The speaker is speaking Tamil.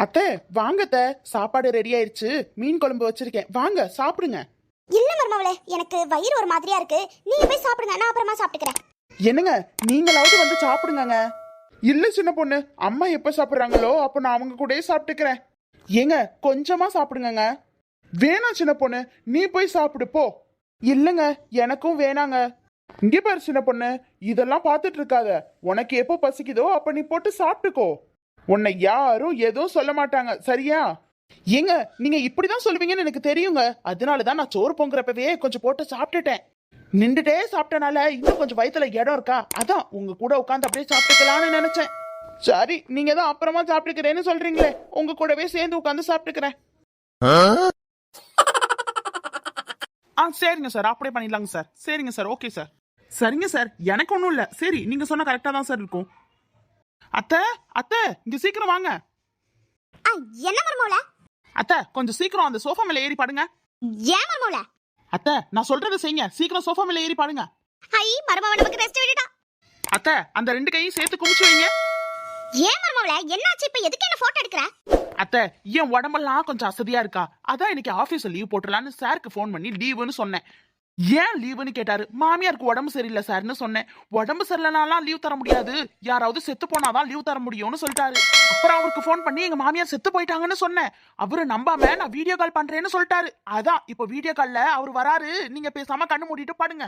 அத்தை வாங்க அத்தை, சாப்பாடு ரெடி ஆயிருச்சு. மீன் குழம்பு வச்சிருக்கேன், வாங்க சாப்பிடுங்க. இல்ல மருமவளே, எனக்கு வயிறு ஒரு மாதிரியா இருக்கு. நீங்க போய் சாப்பிடுங்க, நான் அப்புறமா சாப்பிட்டுக்கிறேன். என்னங்க, நீங்களாவது வந்து சாப்பிடுங்க. இல்ல சின்ன பொண்ணு, அம்மா எப்ப சாப்பிடுறாங்களோ அப்ப நான் அவங்க கூடயே சாப்பிட்டுக்கிறேன். ஏங்க கொஞ்சமா சாப்பிடுங்க. வேணாம் சின்ன பொண்ணு, நீ போய் சாப்பிடு போ. இல்லங்க, எனக்கும் வேணாங்க. இங்க பாரு சின்ன பொண்ணு, இதெல்லாம் பார்த்துட்டு இருக்காத. உனக்கு எப்போ பசிக்குதோ அப்ப நீ போட்டு சாப்பிட்டுக்கோ. உன்னை யாரும் எதுவும் சொல்ல மாட்டாங்க, சரியா? ஏங்க நீங்க இப்படிதான் சொல்லுவீங்கன்னு எனக்கு தெரியுங்க. அதனாலதான் நான் சோறு பொங்குறப்பவே கொஞ்சம் போட்டு சாப்பிட்டுட்டேன். நின்றுட்டே சாப்பிட்டனால இன்னும் கொஞ்சம் வயித்துல இடம் இருக்கா, அதான் உங்க கூட உட்காந்து அப்படியே சாப்பிட்டுக்கலாம்னு நினைச்சேன். சரி, நீங்க தான் அப்புறமா சாப்பிட்டுக்கிறேன்னு சொல்றீங்களே, உங்க கூடவே சேர்ந்து உட்காந்து சாப்பிட்டுக்கிறேன். சரிங்க சார், அப்படியே பண்ணிடலாங்க சார். சரிங்க சார், ஓகே சார். சரிங்க சார், எனக்கு ஒன்றும் இல்லை. சரி, நீங்க சொன்ன கரெக்டா தான் சார் இருக்கும். அத்தை அத்தை, இங்க சீக்கிரம் வாங்க. என்ன மருமவளே? அத்தை கொஞ்சம் சீக்கிரம் அந்த சோஃபா மேல ஏறி பாடுங்க. ஏன் மருமவளே? அத்தை நான் சொல்றதை செய்யுங்க, சீக்கிரம் சோஃபா மேல ஏறி பாடுங்க. ஐ மருமவ நமக்கு ரெஸ்ட் விடுடா. அத்தை அந்த 2 கையும் சேர்த்து குமிச்சு வைங்க. ஏன் மருமவளே, என்னாச்சு? இப்ப எதுக்கு என்ன போட்டோ எடுக்கற? அத்தை என் உடம்பெல்லாம் கொஞ்சம் அசதியா இருக்கா, அதான் இன்னைக்கு ஆபீஸ்ல லீவ் போட்டுலான்னு சாருக்கு ஃபோன் பண்ணி லீவுன்னு சொன்னேன். ஏன் லீவுன்னு கேட்டாரு. மாமியாருக்கு உடம்பு சரியில்லை சார்னு சொன்னேன். உடம்பு சரியில்லைனாலாம் லீவ் தர முடியாது, யாராவது செத்து போனாதான் லீவ் தர முடியும்னு சொல்லிட்டாரு. அப்புறம் அவருக்கு ஃபோன் பண்ணி எங்க மாமியார் செத்து போயிட்டாங்கன்னு சொன்னேன். அவரு நம்பாம நான் வீடியோ கால் பண்றேன்னு சொல்லிட்டாரு. அதான் இப்போ வீடியோ கால்ல அவர் வராரு, நீங்க பேசாம கண்ணு மூடிட்டு பாடுங்க.